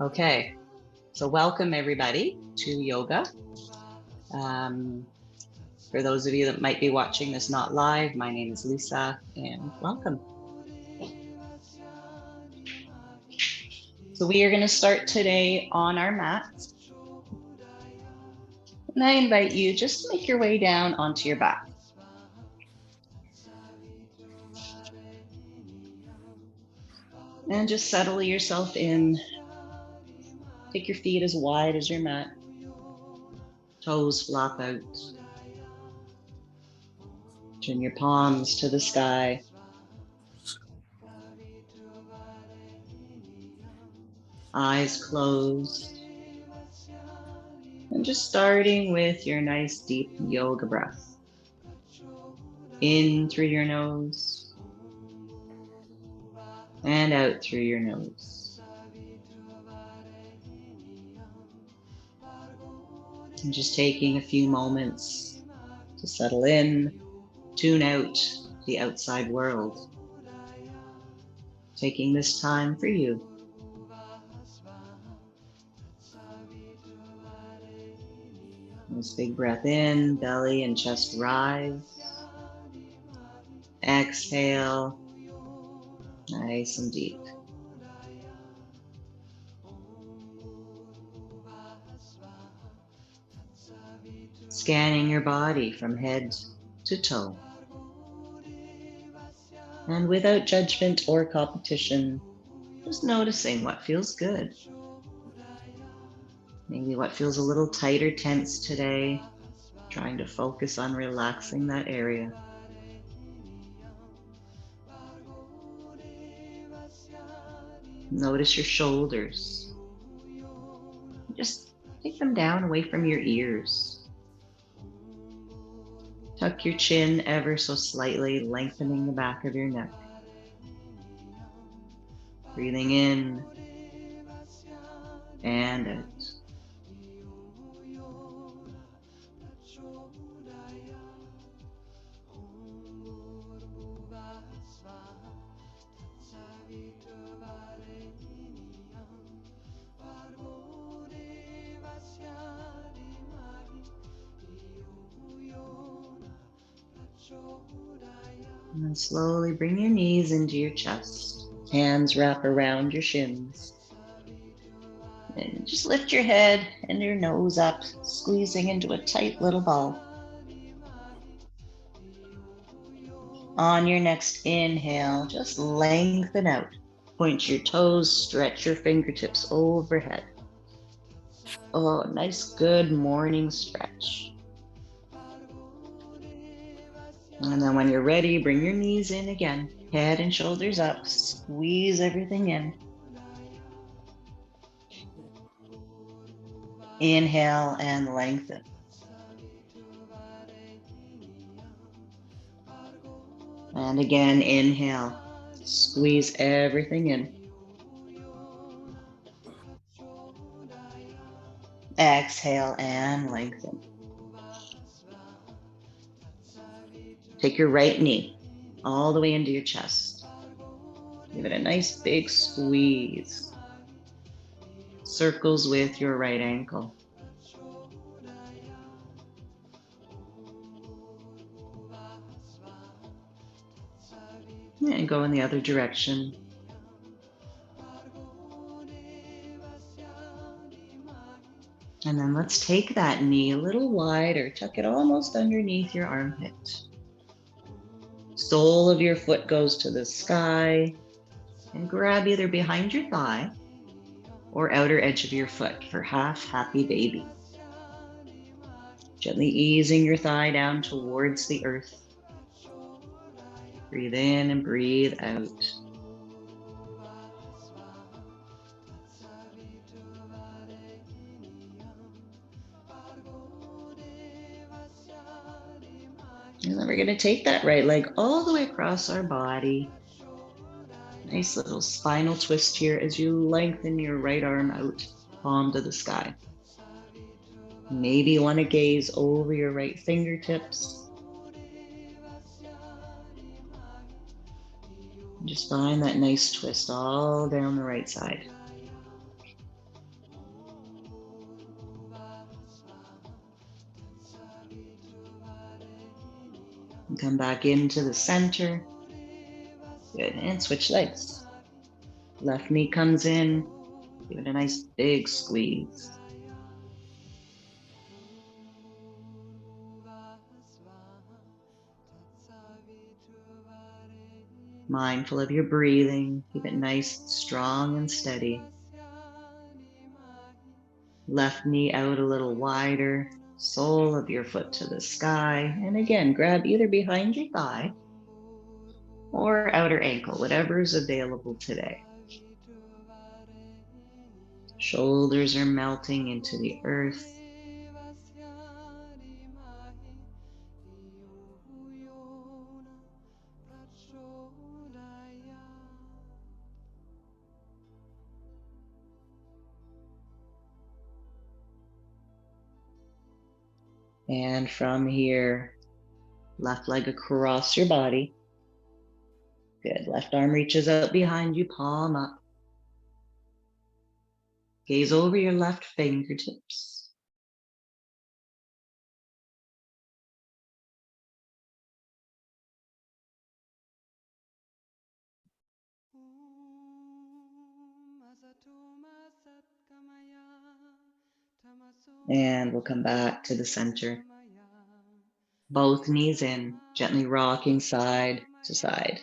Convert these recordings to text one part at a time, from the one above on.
Okay, so welcome everybody to yoga. For those of you that might be watching this not live, my name is Lisa and welcome. So we are going to start today on our mats. And I invite you just to make your way down onto your back. And just settle yourself in. Take your feet as wide as your mat. Toes flop out. Turn your palms to the sky. Eyes closed. And just starting with your nice deep yoga breath. In through your nose and out through your nose. And just taking a few moments to settle in, tune out the outside world. Taking this time for you. Nice big breath in, belly and chest rise. Exhale, nice and deep. Scanning your body from head to toe. And without judgment or competition, just noticing what feels good. Maybe what feels a little tight or tense today, trying to focus on relaxing that area. Notice your shoulders. Just take them down away from your ears. Tuck your chin ever so slightly, lengthening the back of your neck. Breathing in and out. And then slowly bring your knees into your chest. Hands wrap around your shins. And just lift your head and your nose up, squeezing into a tight little ball. On your next inhale, just lengthen out. Point your toes, stretch your fingertips overhead. Oh, nice, good morning stretch. And then when you're ready, bring your knees in again. Head and shoulders up, squeeze everything in. Inhale and lengthen. And again, inhale, squeeze everything in. Exhale and lengthen. Take your right knee all the way into your chest. Give it a nice big squeeze. Circles with your right ankle. And go in the other direction. And then let's take that knee a little wider, tuck it almost underneath your armpit. Sole of your foot goes to the sky, and grab either behind your thigh or outer edge of your foot for half happy baby. Gently easing your thigh down towards the earth. Breathe in and breathe out. And then we're going to take that right leg all the way across our body. Nice little spinal twist here as you lengthen your right arm out, palm to the sky. Maybe you want to gaze over your right fingertips. Just find that nice twist all down the right side. Come back into the center. Good, and switch legs. Left knee comes in, give it a nice big squeeze. Mindful of your breathing, keep it nice, strong, and steady. Left knee out a little wider, sole of your foot to the sky. And again, grab either behind your thigh or outer ankle, whatever is available today. Shoulders are melting into the earth. And from here, left leg across your body. Good. Left arm reaches out behind you, palm up. Gaze over your left fingertips. And we'll come back to the center. Both knees in, gently rocking side to side.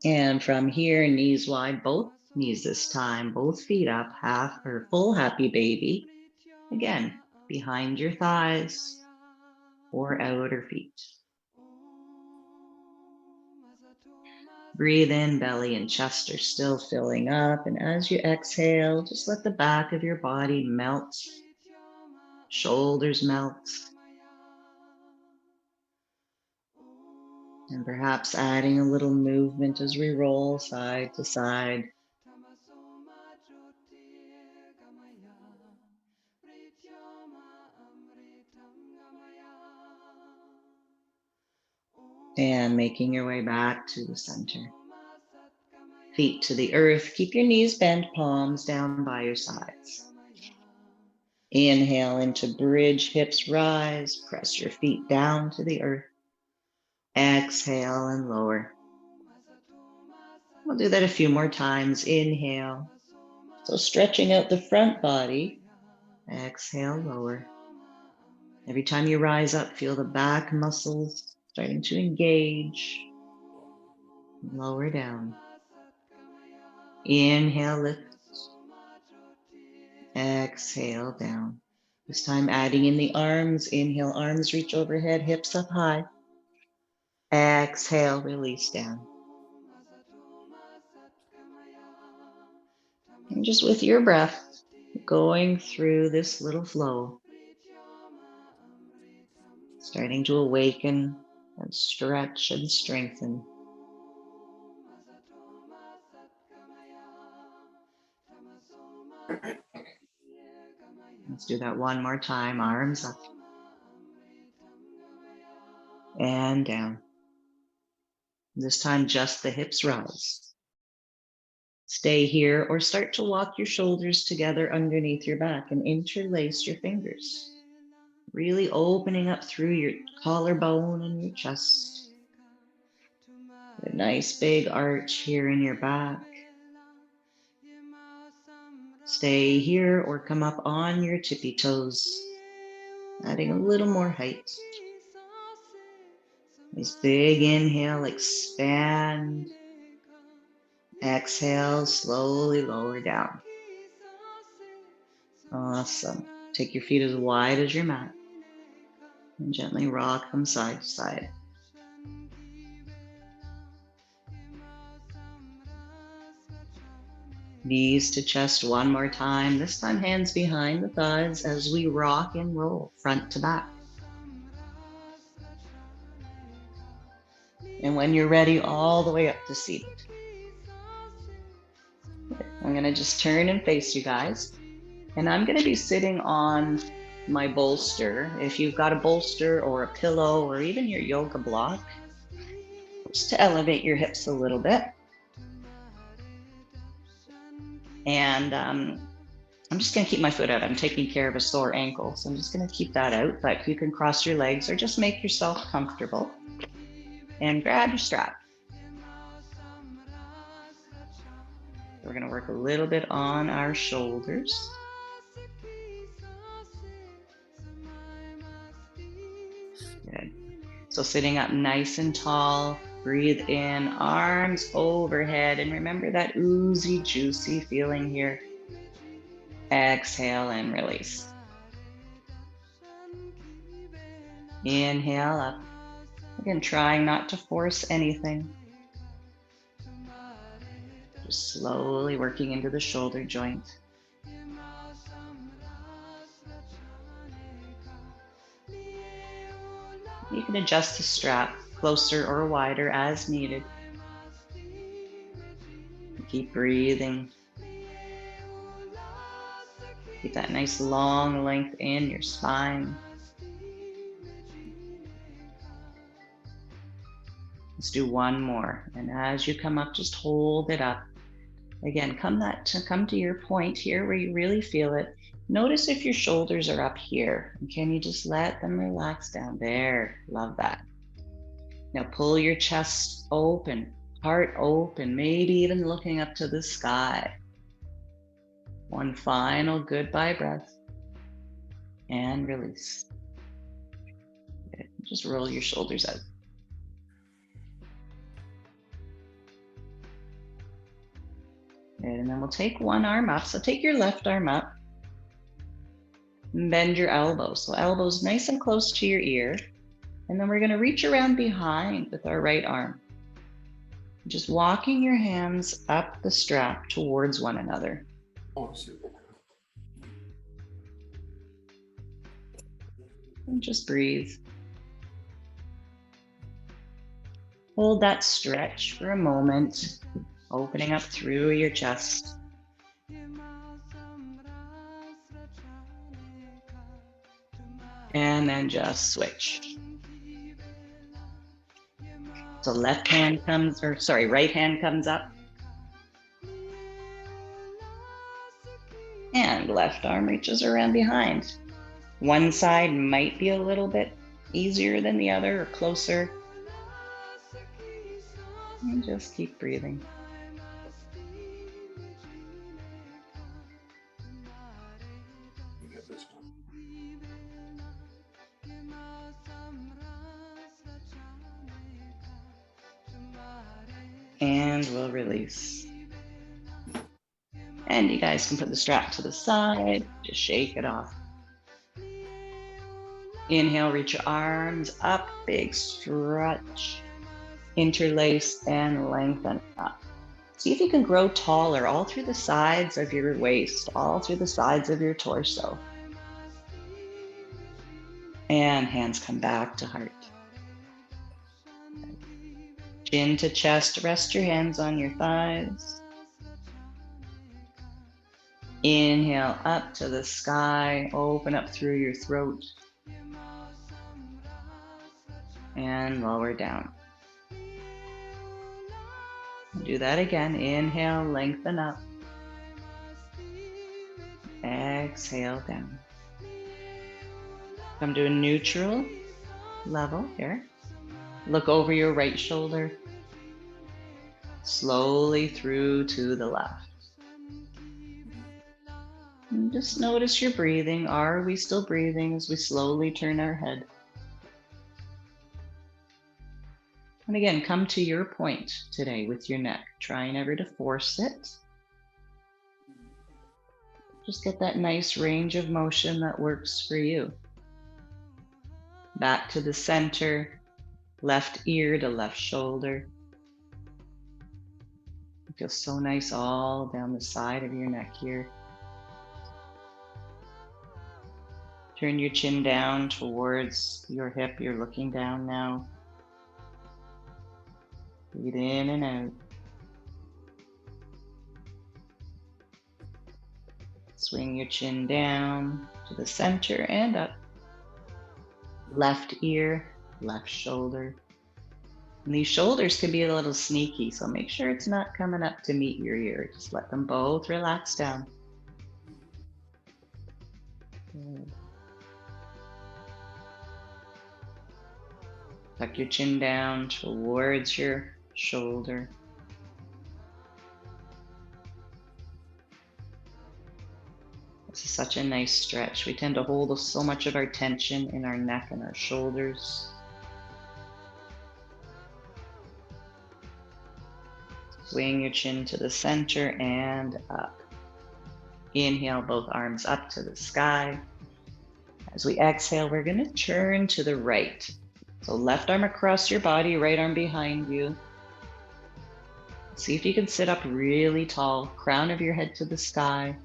And from here, knees wide, both knees this time, both feet up, half or full happy baby. Again, behind your thighs or outer feet. Breathe in, belly and chest are still filling up. And as you exhale, just let the back of your body melt. Shoulders melt. And perhaps adding a little movement as we roll side to side. And making your way back to the center. Feet to the earth. Keep your knees bent, palms down by your sides. Inhale into bridge, hips rise. Press your feet down to the earth. Exhale and lower. We'll do that a few more times. Inhale. So stretching out the front body. Exhale, lower. Every time you rise up, feel the back muscles starting to engage. Lower down. Inhale, lift. Exhale, down. This time adding in the arms. Inhale, arms reach overhead, hips up high. Exhale, release down. And just with your breath, going through this little flow, starting to awaken and stretch and strengthen. Let's do that one more time. Arms up and down. This time, just the hips rise. Stay here or start to walk your shoulders together underneath your back and interlace your fingers. Really opening up through your collarbone and your chest. A nice big arch here in your back. Stay here or come up on your tippy toes, adding a little more height. Nice big inhale, expand. Exhale, slowly lower down. Awesome. Take your feet as wide as your mat and gently rock them side to side. Knees to chest one more time. This time hands behind the thighs as we rock and roll front to back. And when you're ready, all the way up to seated. I'm gonna just turn and face you guys. And I'm gonna be sitting on my bolster. If you've got a bolster or a pillow or even your yoga block, just to elevate your hips a little bit. And I'm just gonna keep my foot out. I'm taking care of a sore ankle, so I'm just gonna keep that out, but you can cross your legs or just make yourself comfortable and grab your strap. We're gonna work a little bit on our shoulders. Good. So sitting up nice and tall, breathe in, arms overhead, and remember that oozy, juicy feeling here. Exhale and release. Inhale up. Again, trying not to force anything. Just slowly working into the shoulder joint. You can adjust the strap closer or wider as needed. Keep breathing. Keep that nice long length in your spine. Let's do one more. And as you come up, just hold it up. Again, come to your point here where you really feel it. Notice if your shoulders are up here. And can you just let them relax down there? Love that. Now pull your chest open, heart open, maybe even looking up to the sky. One final goodbye breath and release. Good. Just roll your shoulders out. And then we'll take one arm up. So take your left arm up and bend your elbows. So elbows nice and close to your ear. And then we're going to reach around behind with our right arm. Just walking your hands up the strap towards one another. And just breathe. Hold that stretch for a moment, opening up through your chest. And then just switch. So right hand comes up. And left arm reaches around behind. One side might be a little bit easier than the other or closer. And just keep breathing. And we'll release. And you guys can put the strap to the side, just shake it off. Inhale, reach your arms up, big stretch. Interlace and lengthen up. See if you can grow taller all through the sides of your waist, all through the sides of your torso. And hands come back to heart. Chin to chest, rest your hands on your thighs. Inhale up to the sky, open up through your throat. And lower down. Do that again. Inhale, lengthen up. Exhale down. Come to a neutral level here. Look over your right shoulder. Slowly through to the left. And just notice your breathing. Are we still breathing as we slowly turn our head? And again, come to your point today with your neck. Try never to force it. Just get that nice range of motion that works for you. Back to the center, left ear to left shoulder. It feels so nice all down the side of your neck here. Turn your chin down towards your hip. You're looking down now. Breathe in and out. Swing your chin down to the center and up. Left ear, left shoulder. And these shoulders can be a little sneaky, so make sure it's not coming up to meet your ear. Just let them both relax down. Good. Tuck your chin down towards your shoulder. This is such a nice stretch. We tend to hold so much of our tension in our neck and our shoulders. Swing your chin to the center and up. Inhale, both arms up to the sky. As we exhale, we're going to turn to the right. So left arm across your body, right arm behind you. See if you can sit up really tall, crown of your head to the sky.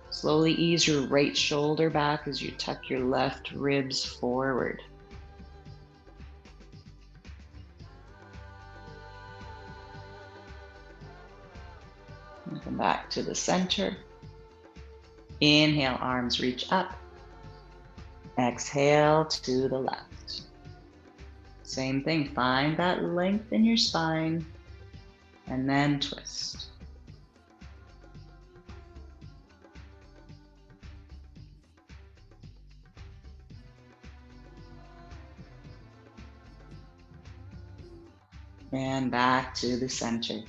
Slowly ease your right shoulder back as you tuck your left ribs forward. And come back to the center. Inhale, arms reach up. Exhale to the left. Same thing, find that length in your spine and then twist. And back to the center.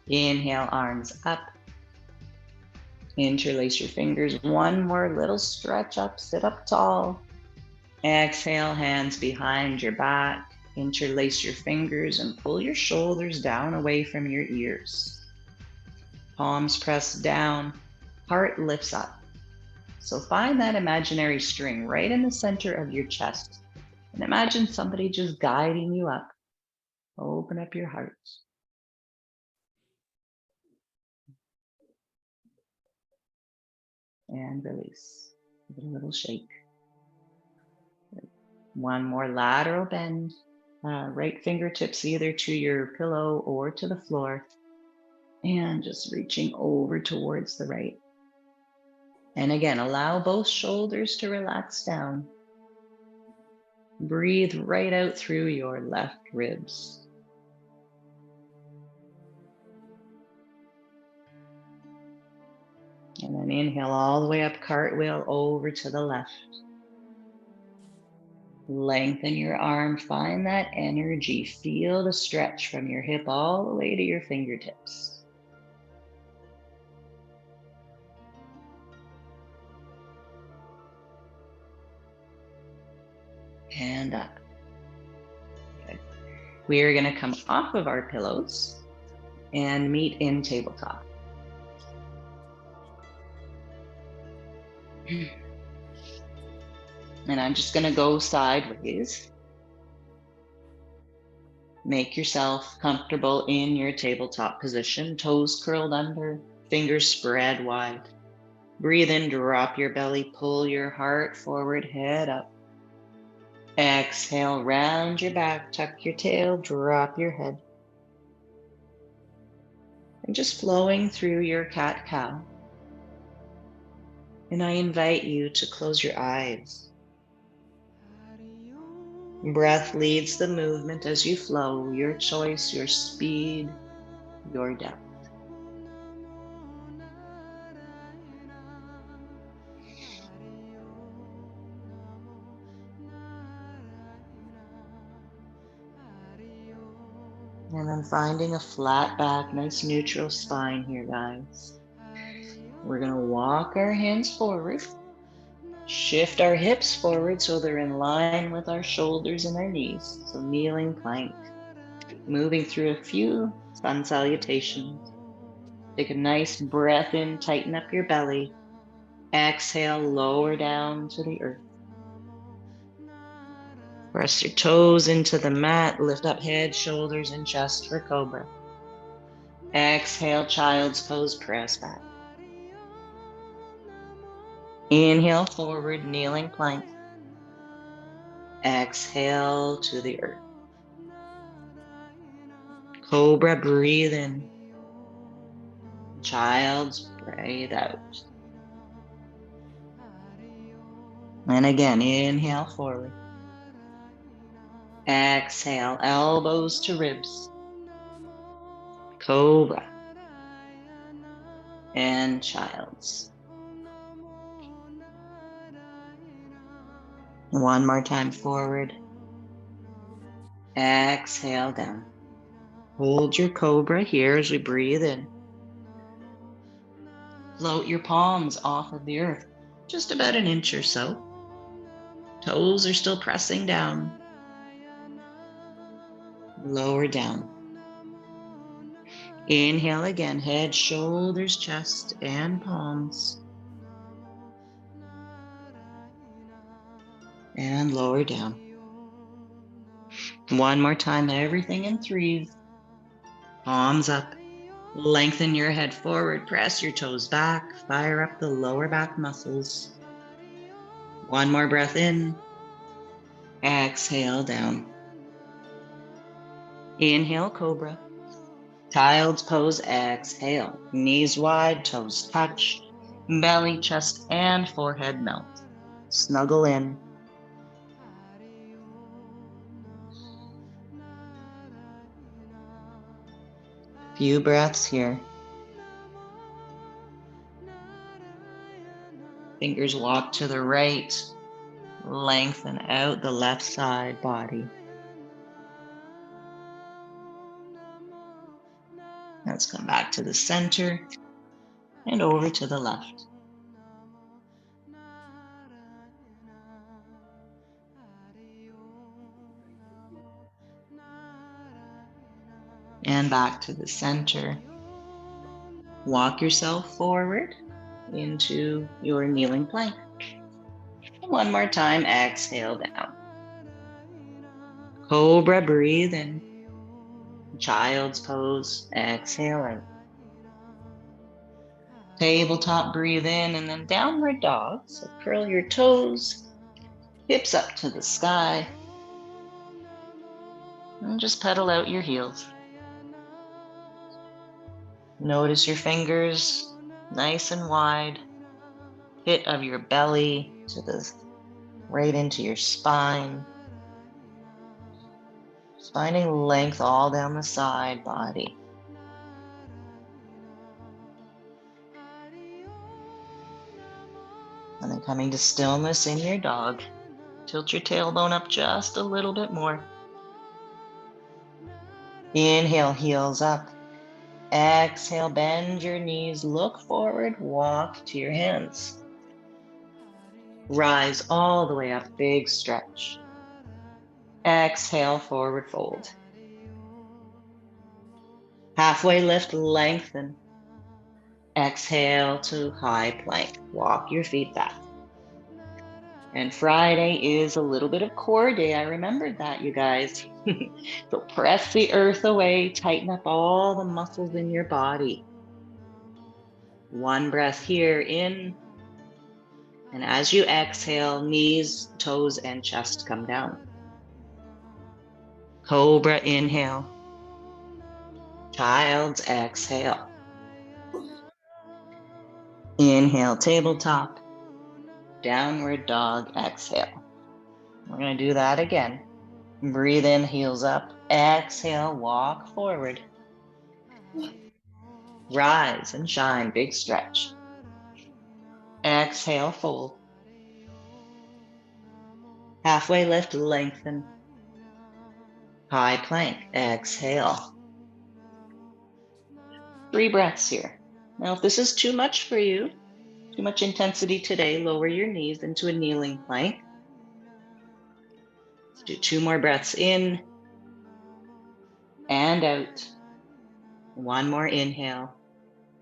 Inhale, arms up. Interlace your fingers. One more little stretch up, sit up tall. Exhale, hands behind your back. Interlace your fingers and pull your shoulders down away from your ears. Palms press down, heart lifts up. So find that imaginary string right in the center of your chest. And imagine somebody just guiding you up. Open up your heart. And release. Give it a little shake. One more lateral bend. Right fingertips either to your pillow or to the floor. And just reaching over towards the right. And again, allow both shoulders to relax down. Breathe right out through your left ribs. And then inhale all the way up, cartwheel over to the left. Lengthen your arm, find that energy. Feel the stretch from your hip all the way to your fingertips. And up. Okay. We are going to come off of our pillows and meet in tabletop. And I'm just going to go sideways. Make yourself comfortable in your tabletop position, toes curled under, fingers spread wide. Breathe in, drop your belly, pull your heart forward, head up. Exhale, round your back, tuck your tail, drop your head. And just flowing through your cat-cow. And I invite you to close your eyes. Breath leads the movement as you flow, your choice, your speed, your depth. And then finding a flat back, nice neutral spine here, guys. We're going to walk our hands forward. Shift our hips forward so they're in line with our shoulders and our knees. So kneeling plank. Moving through a few sun salutations. Take a nice breath in, tighten up your belly. Exhale, lower down to the earth. Press your toes into the mat. Lift up head, shoulders, and chest for cobra. Exhale, child's pose, press back. Inhale, forward, kneeling plank. Exhale to the earth. Cobra, breathe in. Child's, breathe out. And again, inhale forward. Exhale, elbows to ribs. Cobra. And child's. One more time forward. Exhale down. Hold your cobra here as we breathe in. Float your palms off of the earth, just about an inch or so. Toes are still pressing down. Lower down. Inhale again, head, shoulders, chest, and palms. And lower down. One more time, everything in threes. Palms up. Lengthen your head forward, press your toes back, fire up the lower back muscles. One more breath in. Exhale down. Inhale, cobra. Child's pose, exhale. Knees wide, toes touch. Belly, chest, and forehead melt. Snuggle in. Few breaths here. Fingers walk to the right. Lengthen out the left side body. Let's come back to the center and over to the left. And back to the center. Walk yourself forward into your kneeling plank. One more time, exhale down. Cobra, breathe in. Child's pose, exhale out. Tabletop, breathe in, and then downward dog. So curl your toes, hips up to the sky, and just pedal out your heels. Notice your fingers nice and wide, pit of your belly to the right into your spine. Just finding length all down the side body. And then coming to stillness in your dog. Tilt your tailbone up just a little bit more. Inhale, heels up. Exhale, bend your knees, look forward, walk to your hands. Rise all the way up, big stretch. Exhale, forward fold. Halfway lift, lengthen. Exhale to high plank. Walk your feet back. And Friday is a little bit of core day. I remembered that, you guys. So press the earth away, tighten up all the muscles in your body. One breath here in. And as you exhale, knees, toes, and chest come down. Cobra, inhale. Child's exhale. Inhale, tabletop. Downward dog, exhale. We're going to do that again. Breathe in, heels up. Exhale, walk forward. Rise and shine, big stretch. Exhale, fold. Halfway lift, lengthen. High plank, exhale. 3 breaths here. Now, if this is too much for you, too much intensity today, lower your knees into a kneeling plank. Let's do 2 more breaths in and out. 1 more inhale.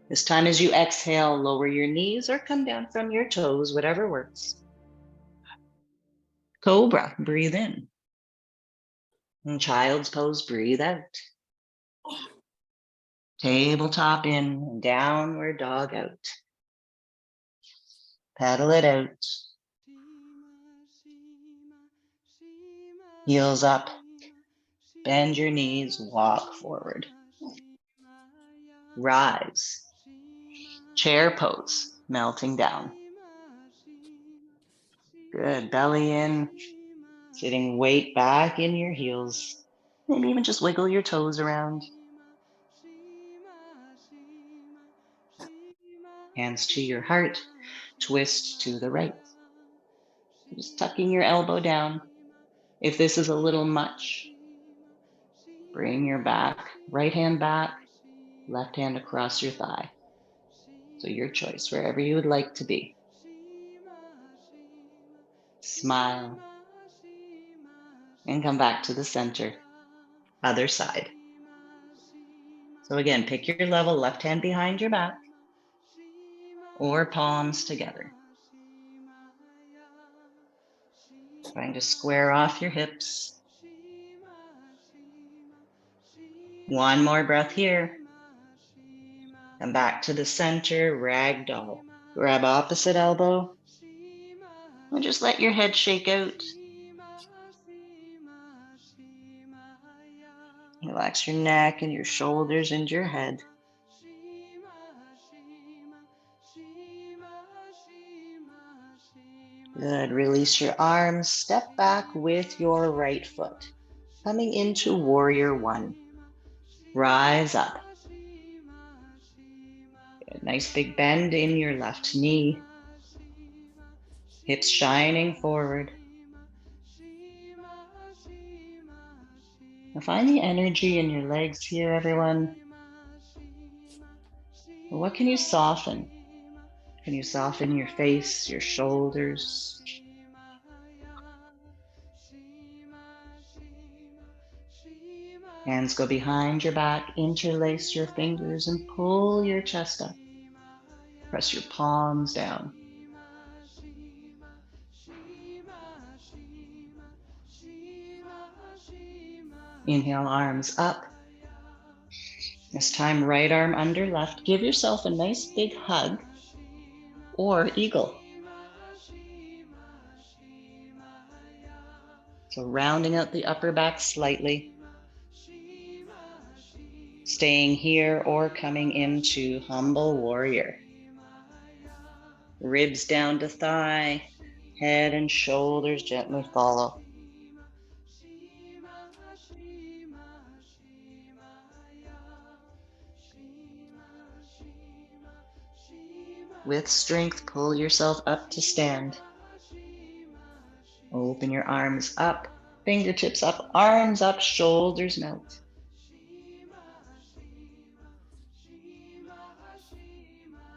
This time as you exhale, lower your knees or come down from your toes, whatever works. Cobra, breathe in. And child's pose, breathe out. Tabletop in, downward dog out. Pedal it out. Heels up. Bend your knees, walk forward. Rise. Chair pose, melting down. Good, belly in. Sitting weight back in your heels. Maybe even just wiggle your toes around. Hands to your heart, twist to the right. Just tucking your elbow down. If this is a little much, bring your right hand back, left hand across your thigh. So your choice, wherever you would like to be. Smile. And come back to the center. Other side. So again, pick your level, left hand behind your back or palms together. Trying to square off your hips. One more breath here. Come back to the center, ragdoll. Grab opposite elbow. And just let your head shake out. Relax your neck and your shoulders and your head. Good. Release your arms. Step back with your right foot. Coming into warrior one. Rise up. Good. Nice big bend in your left knee. Hips shining forward. Now find the energy in your legs here, everyone. What can you soften? Can you soften your face, your shoulders? Hands go behind your back, interlace your fingers and pull your chest up. Press your palms down. Inhale, arms up. This time, right arm under left. Give yourself a nice big hug or eagle. So rounding out the upper back slightly. Staying here or coming into humble warrior. Ribs down to thigh, head and shoulders gently follow. With strength, pull yourself up to stand. Open your arms up, fingertips up, arms up, shoulders melt.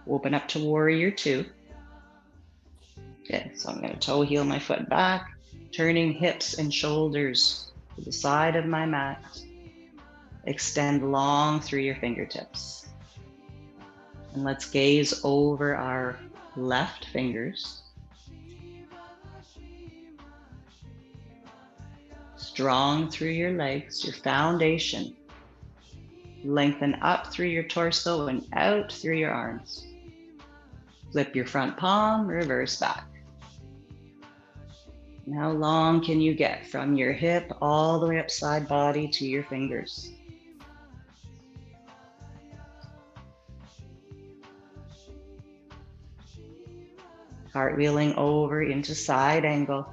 Open up to warrior two. Okay, so I'm going to toe heel my foot back, turning hips and shoulders to the side of my mat. Extend long through your fingertips. And let's gaze over our left fingers. Strong through your legs, your foundation. Lengthen up through your torso and out through your arms. Flip your front palm, reverse back. And how long can you get from your hip all the way up side body to your fingers? Cartwheeling over into side angle.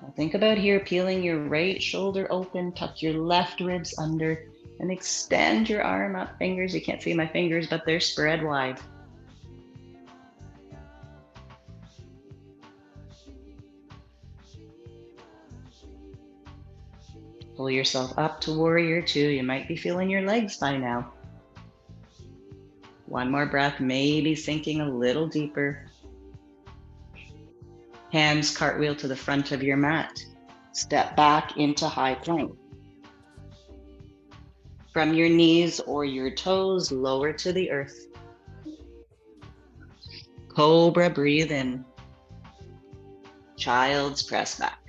Now think about here, peeling your right shoulder open, tuck your left ribs under, and extend your arm up, fingers. You can't see my fingers, but they're spread wide. Pull yourself up to warrior two. You might be feeling your legs by now. One more breath, maybe sinking a little deeper. Hands cartwheel to the front of your mat. Step back into high plank. From your knees or your toes, lower to the earth. Cobra, breathe in. Child's press back.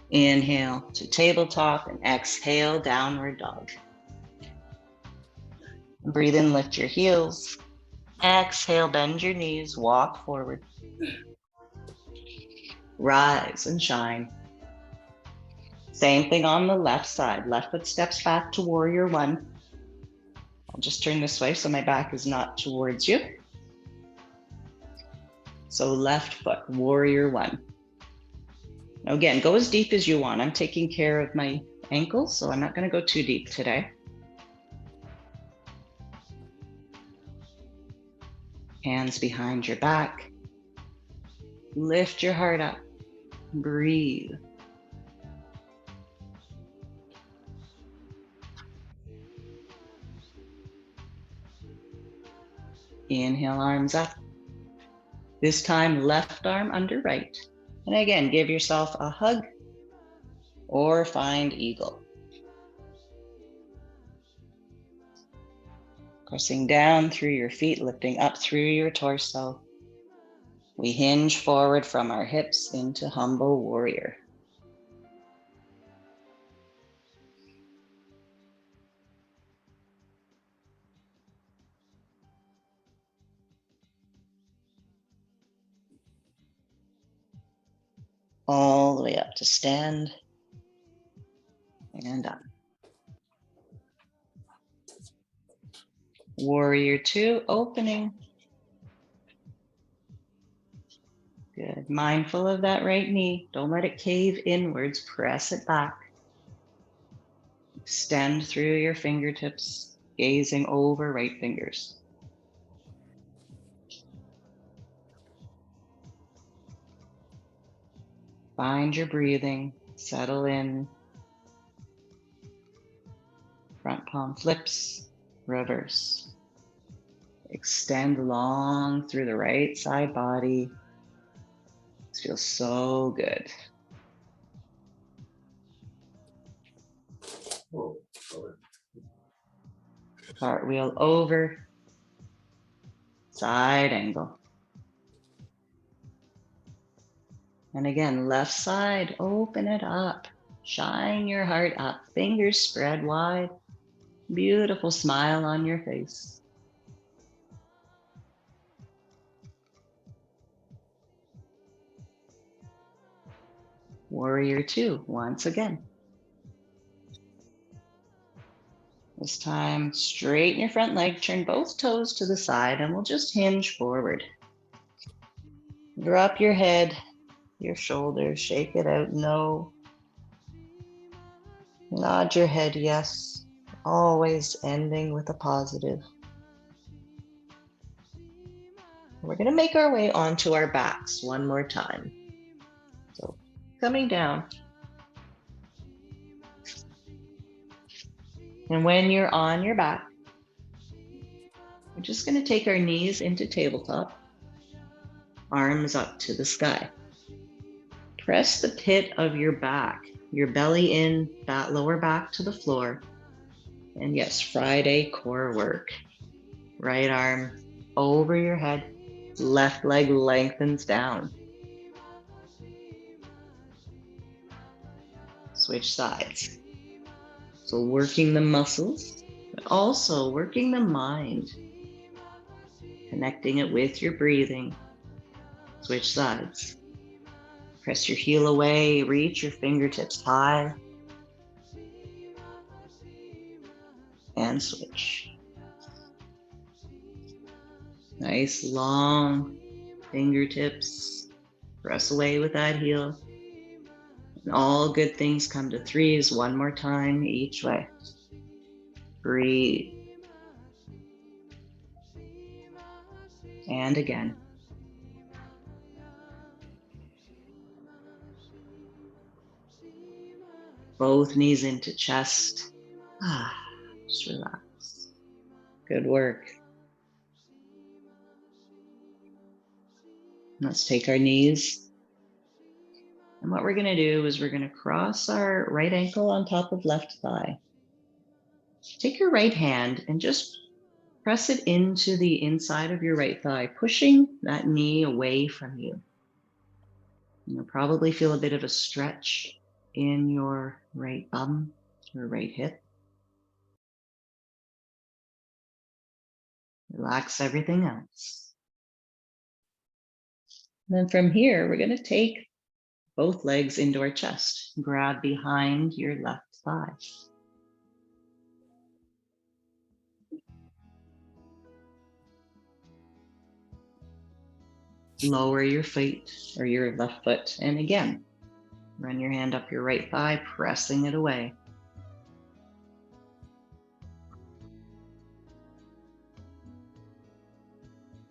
Inhale to tabletop and exhale, downward dog. Breathe in, lift your heels. Exhale, bend your knees, walk forward. Rise and shine. Same thing on the left side. Left foot steps back to warrior one. I'll just turn this way so my back is not towards you. So left foot, warrior one. Now again, go as deep as you want. I'm taking care of my ankles, so I'm not going to go too deep today. Hands behind your back. Lift your heart up. Breathe. Inhale, arms up. This time, left arm under right. And again, give yourself a hug or find eagle. Pressing down through your feet, lifting up through your torso. We hinge forward from our hips into humble warrior. All the way up to stand and up. Warrior two, opening. Good. Mindful of that right knee. Don't let it cave inwards. Press it back. Extend through your fingertips, gazing over right fingers. Find your breathing. Settle in. Front palm flips. Reverse. Extend long through the right side body. This feels so good. Cartwheel over. Side angle. And again, left side, open it up. Shine your heart up. Fingers spread wide. Beautiful smile on your face. Warrior two, once again. This time, straighten your front leg, turn both toes to the side, and we'll just hinge forward. Drop your head, your shoulders, shake it out, no. Nod your head, yes. Always ending with a positive. We're gonna make our way onto our backs one more time. So coming down. And when you're on your back, we're just gonna take our knees into tabletop, arms up to the sky. Press the pit of your back, your belly in, that lower back to the floor. And yes, Friday core work. Right arm over your head, left leg lengthens down. Switch sides. So working the muscles, but also working the mind, connecting it with your breathing. Switch sides. Press your heel away, reach your fingertips high, and switch. Nice long fingertips. Press away with that heel. And all good things come to threes one more time each way. Breathe. And again. Both knees into chest. Just relax. Good work. Let's take our knees. And what we're gonna do is we're gonna cross our right ankle on top of left thigh. Take your right hand and just press it into the inside of your right thigh, pushing that knee away from you. You'll probably feel a bit of a stretch in your right bum, your right hip. Relax everything else. And then from here, we're going to take both legs into our chest. Grab behind your left thigh. Lower your feet or your left foot. And again, run your hand up your right thigh, pressing it away.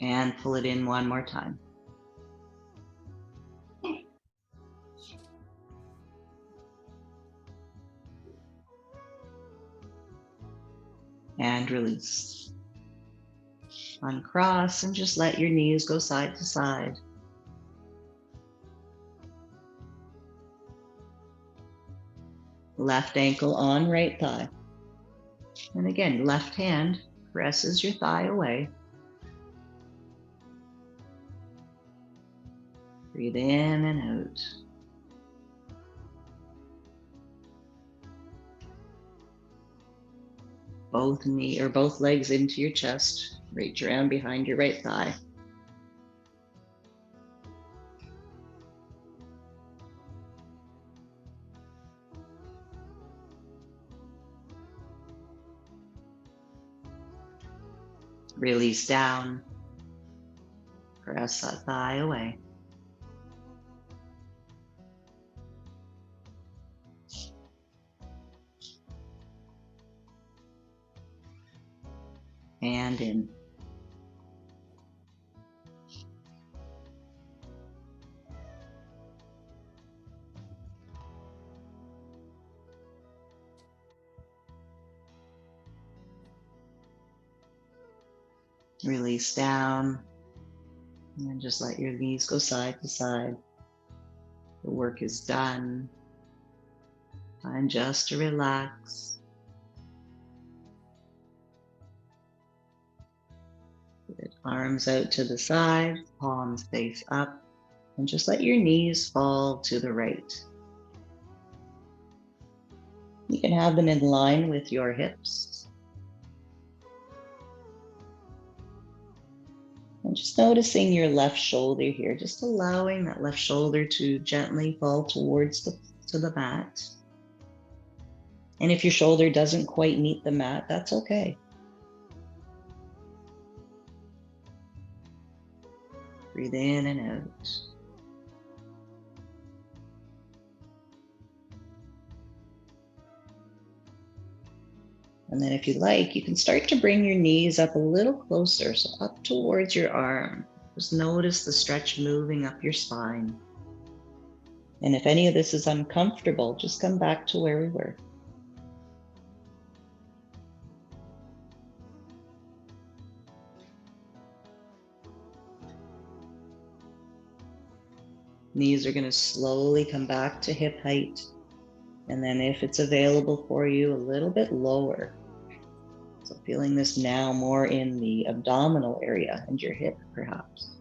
And pull it in one more time. and release. Uncross and just let your knees go side to side. Left ankle on right thigh. And again, left hand presses your thigh away. Breathe in and out. Both legs into your chest. Reach around behind your right thigh. Release down. Press that thigh away. And in. Release down. And just let your knees go side to side. The work is done. Time just to relax. Good. Arms out to the side, palms face up, and just let your knees fall to the right. You can have them in line with your hips. And just noticing your left shoulder here, just allowing that left shoulder to gently fall towards the mat. And if your shoulder doesn't quite meet the mat, that's okay. Breathe in and out. And then if you like, you can start to bring your knees up a little closer, so up towards your arm. Just notice the stretch moving up your spine. And if any of this is uncomfortable, just come back to where we were. Knees are going to slowly come back to hip height. And then if it's available for you, a little bit lower. So feeling this now more in the abdominal area and your hip, perhaps.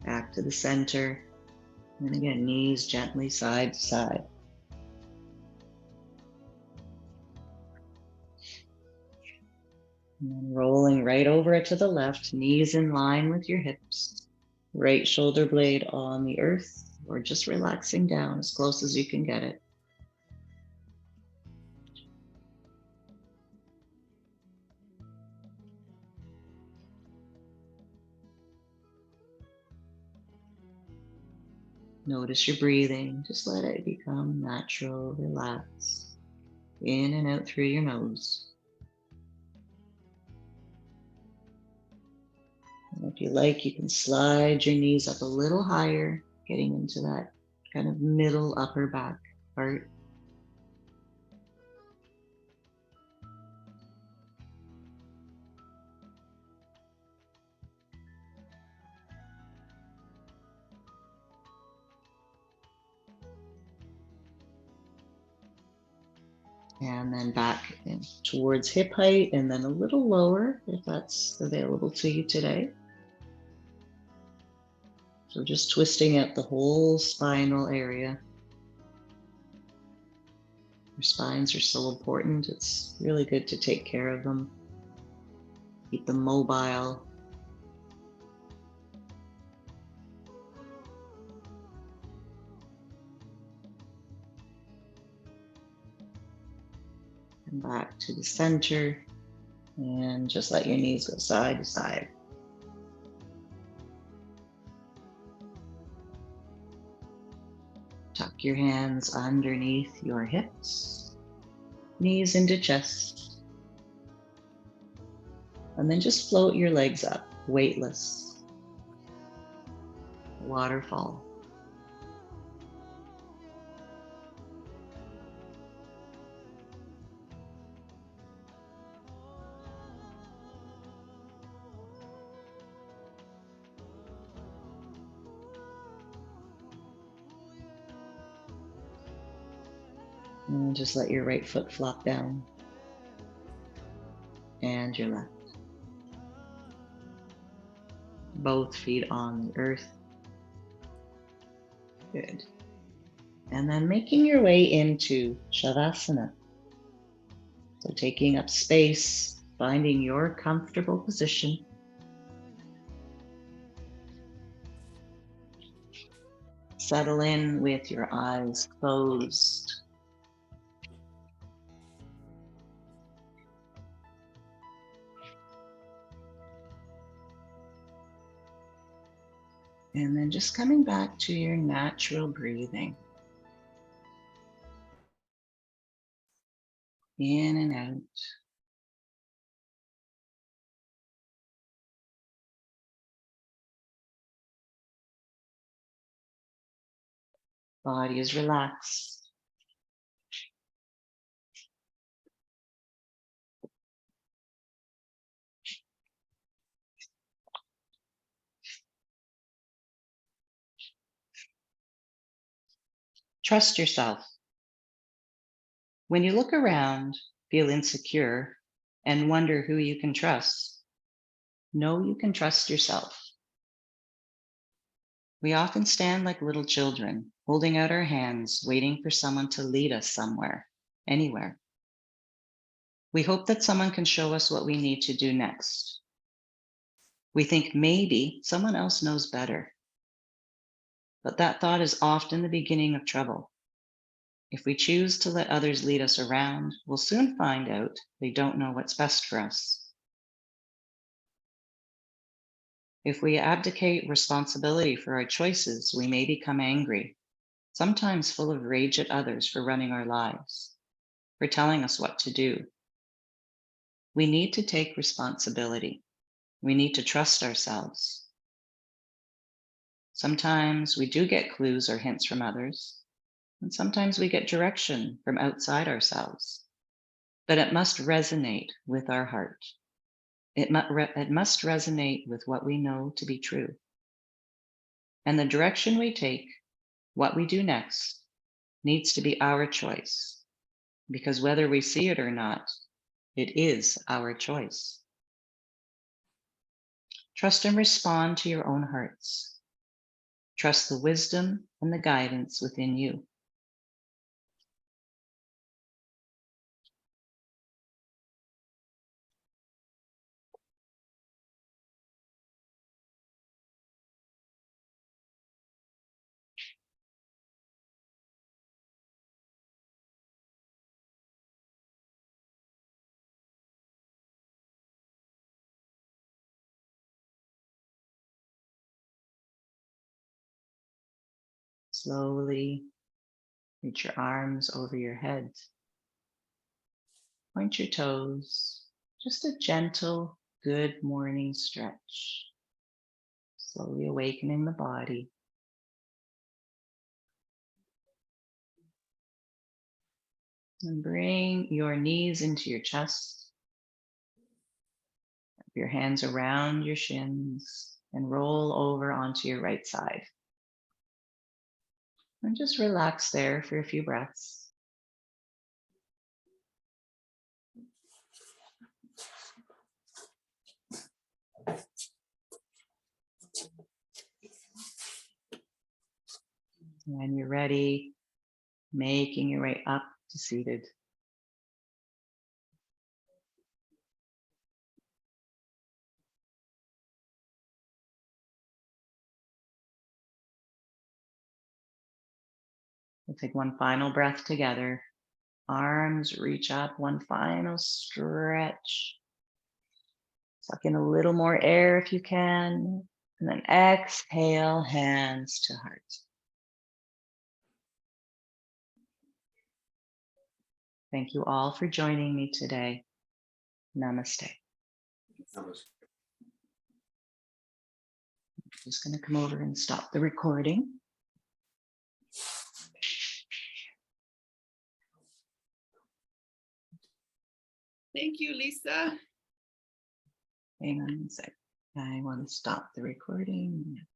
Back to the center. And again, knees gently side to side. And then rolling right over to the left, knees in line with your hips. Right shoulder blade on the earth, or just relaxing down as close as you can get it. Notice your breathing. Just let it become natural, relax. In and out through your nose. And if you like, you can slide your knees up a little higher, getting into that kind of middle upper back part. And then back in towards hip height, and then a little lower if that's available to you today. So just twisting out the whole spinal area. Your spines are so important. It's really good to take care of them. Keep them mobile. And back to the center. And just let your knees go side to side. Tuck your hands underneath your hips, knees into chest. And then just float your legs up, weightless. waterfall. And just let your right foot flop down and your left. Both feet on the earth. Good. And then making your way into Shavasana. So taking up space, finding your comfortable position. Settle in with your eyes closed. And then just coming back to your natural breathing. In and out. Body is relaxed. Trust yourself. When you look around, feel insecure, and wonder who you can trust, know you can trust yourself. We often stand like little children, holding out our hands, waiting for someone to lead us somewhere, anywhere. We hope that someone can show us what we need to do next. We think maybe someone else knows better. But that thought is often the beginning of trouble. If we choose to let others lead us around, we'll soon find out they don't know what's best for us. If we abdicate responsibility for our choices, we may become angry, sometimes full of rage at others for running our lives, for telling us what to do. We need to take responsibility. We need to trust ourselves. Sometimes we do get clues or hints from others, and sometimes we get direction from outside ourselves. But it must resonate with our heart. It must resonate with what we know to be true. And the direction we take, what we do next, needs to be our choice. Because whether we see it or not, it is our choice. Trust and respond to your own hearts. Trust the wisdom and the guidance within you. Slowly reach your arms over your head. Point your toes. Just a gentle, good morning stretch. Slowly awakening the body. And bring your knees into your chest. Your hands around your shins and roll over onto your right side. And just relax there for a few breaths. When you're ready, making your way up to seated. We'll take one final breath together. Arms reach up, one final stretch. Suck in a little more air if you can. And then exhale, hands to heart. Thank you all for joining me today. Namaste. Namaste. Just going to come over and stop the recording. Thank you, Lisa. Hang on a sec. I want to stop the recording.